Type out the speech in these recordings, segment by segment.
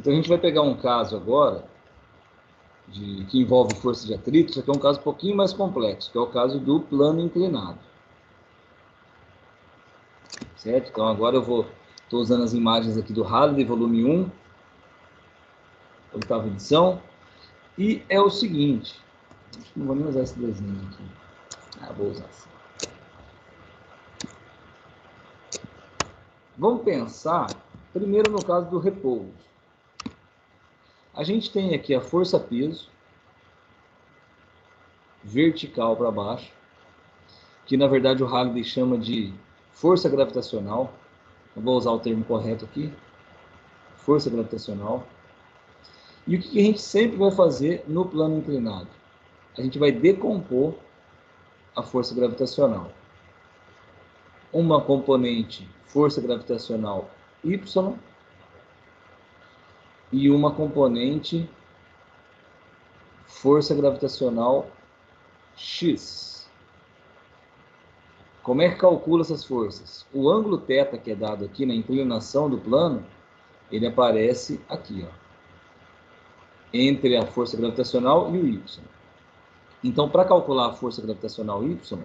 Então a gente vai pegar um caso agora que envolve força de atrito, isso aqui é um caso um pouquinho mais complexo, que é o caso do plano inclinado. Certo? Então agora estou usando as imagens aqui do Halley, volume 1, oitava edição, e é o seguinte, acho que não vou nem usar esse desenho aqui, vou usar assim. Vamos pensar primeiro no caso do repouso. A gente tem aqui a força-peso vertical para baixo, que na verdade o Halley chama de força gravitacional. Eu vou usar o termo correto aqui, força gravitacional. E o que a gente sempre vai fazer no plano inclinado? A gente vai decompor a força gravitacional. Uma componente força gravitacional Y e uma componente força gravitacional X. Como é que calcula essas forças? O ângulo θ que é dado aqui na inclinação do plano, ele aparece aqui, ó, entre a força gravitacional e o Y. Então, para calcular a força gravitacional Y,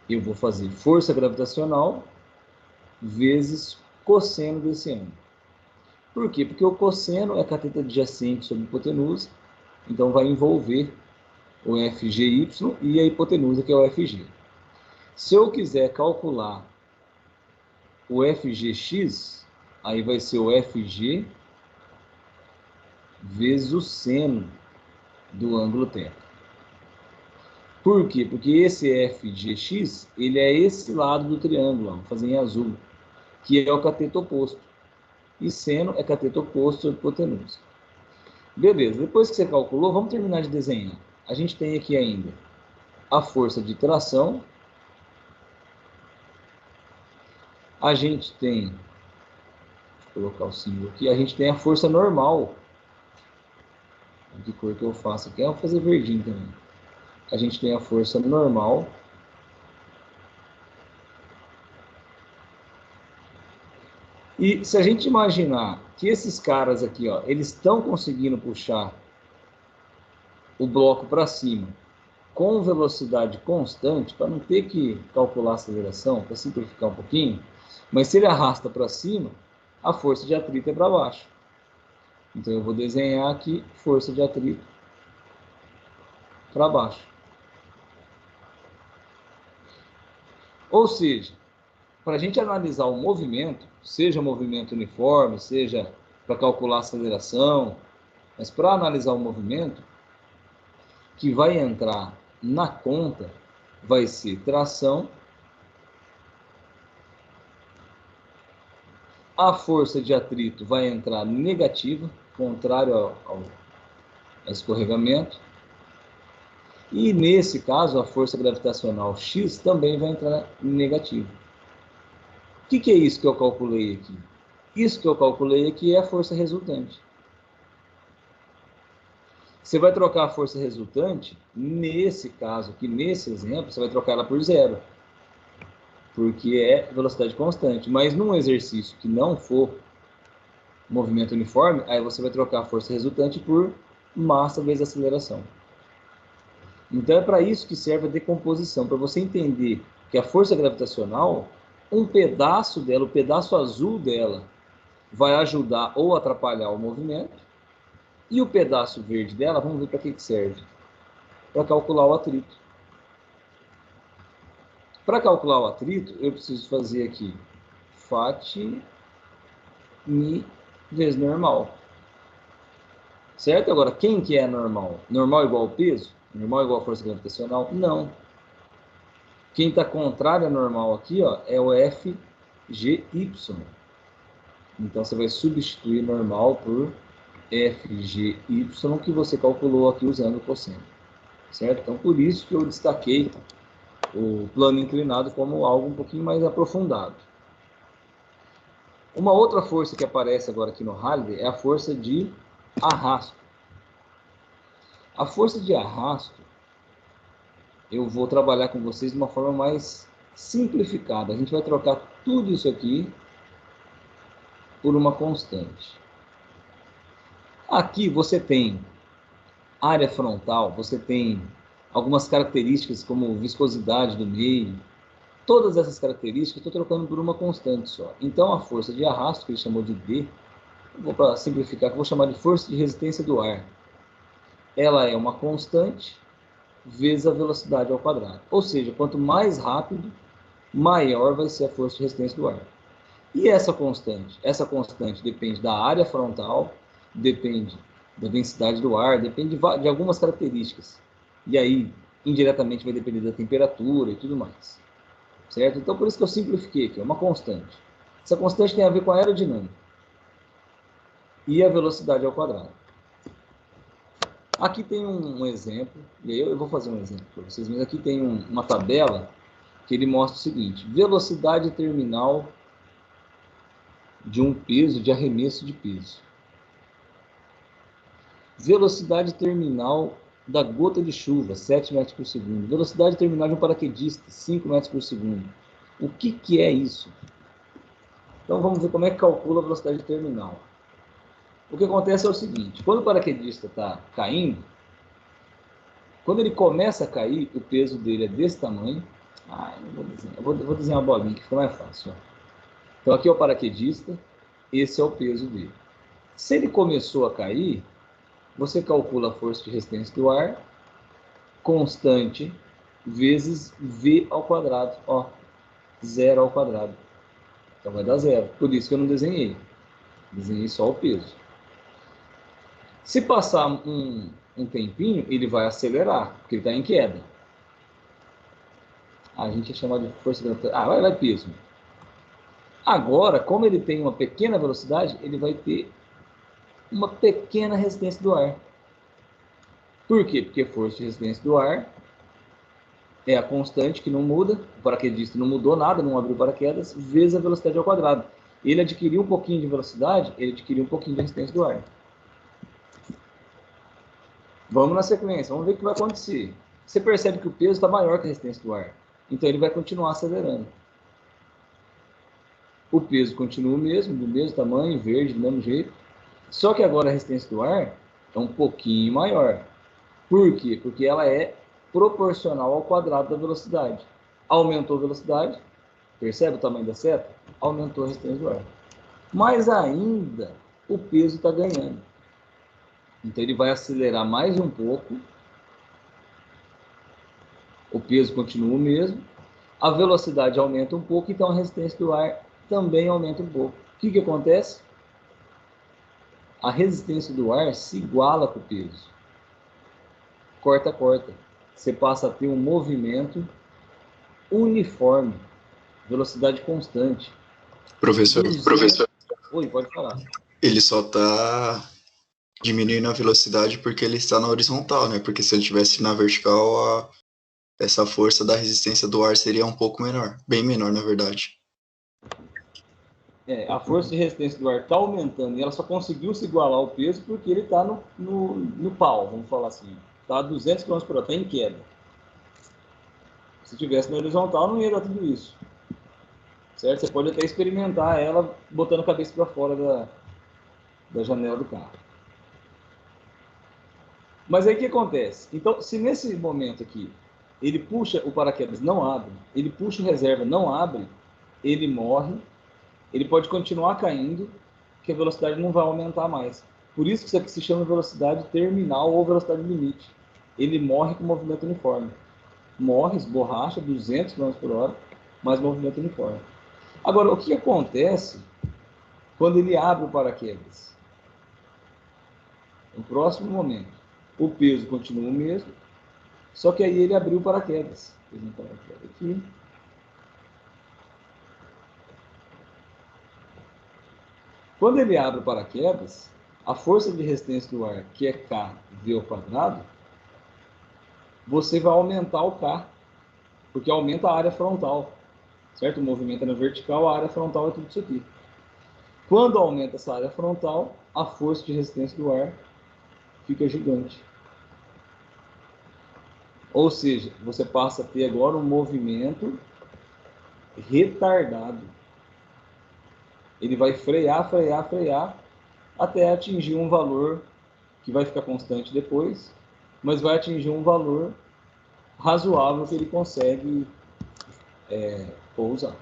eu vou fazer força gravitacional vezes cosseno desse ângulo. Por quê? Porque o cosseno é cateto adjacente sobre a hipotenusa, então vai envolver o FGY e a hipotenusa, que é o FG. Se eu quiser calcular o FGX, aí vai ser o FG vezes o seno do ângulo θ. Por quê? Porque esse FGX, ele é esse lado do triângulo, ó, vou fazer em azul, que é o cateto oposto. E seno é cateto oposto sobre hipotenusa. Beleza, depois que você calculou, vamos terminar de desenhar. A gente tem aqui ainda a força de tração. A gente tem, vou colocar o símbolo aqui, a gente tem a força normal. Que cor que eu faço aqui? Eu vou fazer verdinho também. A gente tem a força normal. E se a gente imaginar que esses caras aqui, ó, eles estão conseguindo puxar o bloco para cima com velocidade constante, para não ter que calcular a aceleração, para simplificar um pouquinho, mas se ele arrasta para cima, a força de atrito é para baixo. Então eu vou desenhar aqui força de atrito para baixo. Ou seja, para a gente analisar o movimento, seja movimento uniforme, seja para calcular a aceleração, mas para analisar o movimento, que vai entrar na conta vai ser tração, a força de atrito vai entrar negativa, contrário ao escorregamento, e nesse caso a força gravitacional X também vai entrar negativa. O que é isso que eu calculei aqui? Isso que eu calculei aqui é a força resultante. Você vai trocar a força resultante, nesse caso aqui, nesse exemplo, você vai trocar ela por zero, porque é velocidade constante. Mas num exercício que não for movimento uniforme, aí você vai trocar a força resultante por massa vezes aceleração. Então é para isso que serve a decomposição, para você entender que a força gravitacional, um pedaço dela, o pedaço azul dela, vai ajudar ou atrapalhar o movimento, e o pedaço verde dela, vamos ver para que serve. Para calcular o atrito. Para calcular o atrito, eu preciso fazer aqui φ mi vezes normal. Certo? Agora, quem que é normal? Normal igual ao peso? Normal igual a força gravitacional? Não. Quem está contrário a normal aqui, ó, é o FGY. Então, você vai substituir normal por FGY, que você calculou aqui usando o cosseno. Certo? Então, por isso que eu destaquei o plano inclinado como algo um pouquinho mais aprofundado. Uma outra força que aparece agora aqui no Halley é a força de arrasto. A força de arrasto, eu vou trabalhar com vocês de uma forma mais simplificada. A gente vai trocar tudo isso aqui por uma constante. Aqui você tem área frontal, você tem algumas características como viscosidade do meio. Todas essas características eu estou trocando por uma constante só. Então a força de arrasto, que ele chamou de D, vou para simplificar, que eu vou chamar de força de resistência do ar. Ela é uma constante vezes a velocidade ao quadrado. Ou seja, quanto mais rápido, maior vai ser a força de resistência do ar. E essa constante? Essa constante depende da área frontal, depende da densidade do ar, depende de algumas características. E aí, indiretamente, vai depender da temperatura e tudo mais. Certo? Então, por isso que eu simplifiquei aqui, é uma constante. Essa constante tem a ver com a aerodinâmica e a velocidade ao quadrado. Aqui tem um exemplo, e aí eu vou fazer um exemplo para vocês, mas aqui tem uma tabela que ele mostra o seguinte: velocidade terminal de um peso, de arremesso de peso. Velocidade terminal da gota de chuva, 7 metros por segundo. Velocidade terminal de um paraquedista, 5 metros por segundo. O que é isso? Então vamos ver como é que calcula a velocidade terminal. O que acontece é o seguinte: quando o paraquedista está caindo, quando ele começa a cair, o peso dele é desse tamanho. Eu vou desenhar uma bolinha que fica mais fácil. Ó. Então aqui é o paraquedista, esse é o peso dele. Se ele começou a cair, você calcula a força de resistência do ar, constante, vezes V ao quadrado. Ó, 0 ao quadrado. Então vai dar 0. Por isso que eu não desenhei. Desenhei só o peso. Se passar um tempinho, ele vai acelerar, porque ele está em queda. A gente ia chamar de força gravitacional. Vai peso. Agora, como ele tem uma pequena velocidade, ele vai ter uma pequena resistência do ar. Por quê? Porque força de resistência do ar é a constante que não muda, o paraquedista não mudou nada, não abriu paraquedas, vezes a velocidade ao quadrado. Ele adquiriu um pouquinho de velocidade, ele adquiriu um pouquinho de resistência do ar. Vamos na sequência, vamos ver o que vai acontecer. Você percebe que o peso está maior que a resistência do ar, então ele vai continuar acelerando. O peso continua o mesmo, do mesmo tamanho, verde, do mesmo jeito, só que agora a resistência do ar é um pouquinho maior. Por quê? Porque ela é proporcional ao quadrado da velocidade. Aumentou a velocidade, percebe o tamanho da seta? Aumentou a resistência do ar. Mas ainda o peso está ganhando. Então ele vai acelerar mais um pouco. O peso continua o mesmo. A velocidade aumenta um pouco, então a resistência do ar também aumenta um pouco. O que acontece? A resistência do ar se iguala com o peso. Corta. Você passa a ter um movimento uniforme, velocidade constante. Professor, Oi, pode falar. ele só está diminuindo a velocidade porque ele está na horizontal, né? Porque se ele estivesse na vertical, essa força da resistência do ar seria um pouco menor, bem menor, na verdade. A força de resistência do ar está aumentando e ela só conseguiu se igualar ao peso porque ele está no pau, vamos falar assim. Está a 200 km por hora, está em queda. Se tivesse na horizontal, não ia dar tudo isso. Certo? Você pode até experimentar ela botando a cabeça para fora da janela do carro. Mas aí o que acontece? Então, se nesse momento aqui, ele puxa o paraquedas, não abre, ele puxa o reserva, não abre, ele morre, ele pode continuar caindo, que a velocidade não vai aumentar mais. Por isso que isso aqui se chama velocidade terminal ou velocidade limite. Ele morre com movimento uniforme. Morre, esborracha, 200 km por hora, mas movimento uniforme. Agora, o que acontece quando ele abre o paraquedas? No próximo momento, o peso continua o mesmo, só que aí ele abriu o paraquedas. Aqui. Quando ele abre o paraquedas, a força de resistência do ar, que é kV ao quadrado, você vai aumentar o K, porque aumenta a área frontal, certo? O movimento é na vertical, a área frontal é tudo isso aqui. Quando aumenta essa área frontal, a força de resistência do ar fica gigante. Ou seja, você passa a ter agora um movimento retardado. ele vai frear, até atingir um valor que vai ficar constante depois, mas vai atingir um valor razoável que ele consegue pousar.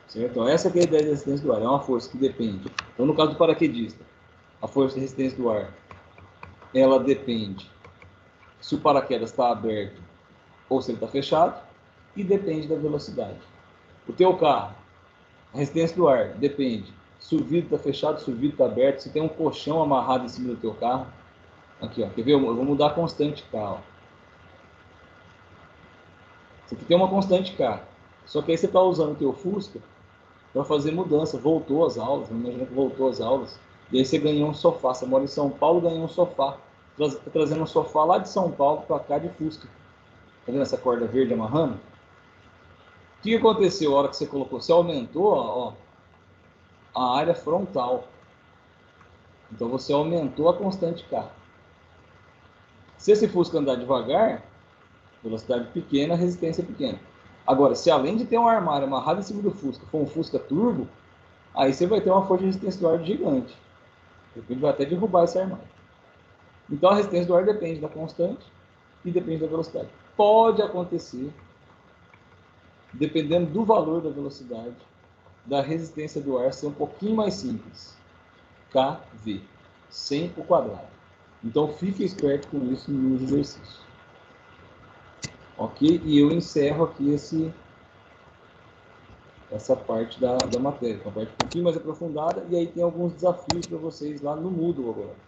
Certo? Então, essa que é a ideia da resistência do ar. É uma força que depende. Então, no caso do paraquedista, a força de resistência do ar, ela depende se o paraquedas está aberto ou se ele está fechado, e depende da velocidade. O teu carro, a resistência do ar depende se o vidro está fechado, se o vidro está aberto, se tem um colchão amarrado em cima do teu carro. Aqui, ó, quer ver? Eu vou mudar a constante K. Ó. Isso aqui tem uma constante K. Só que aí você está usando o teu Fusca para fazer mudança. Voltou às aulas, imagina que voltou às aulas. E aí você ganhou um sofá. Você mora em São Paulo, ganhou um sofá. Está trazendo um sofá lá de São Paulo para cá de Fusca. Tá vendo essa corda verde amarrando? O que aconteceu a hora que você colocou? Você aumentou ó, a área frontal. Então você aumentou a constante K. Se esse Fusca andar devagar, velocidade pequena, resistência pequena. Agora, se além de ter um armário amarrado em cima do Fusca, for um Fusca turbo, aí você vai ter uma força de resistência do ar gigante. Ele vai até derrubar esse armário. Então a resistência do ar depende da constante e depende da velocidade. Pode acontecer, dependendo do valor da velocidade, da resistência do ar ser um pouquinho mais simples. KV, sem o quadrado. Então fique esperto com isso nos exercícios. Ok? E eu encerro aqui essa parte da matéria, uma parte um pouquinho mais aprofundada, e aí tem alguns desafios para vocês lá no Moodle agora.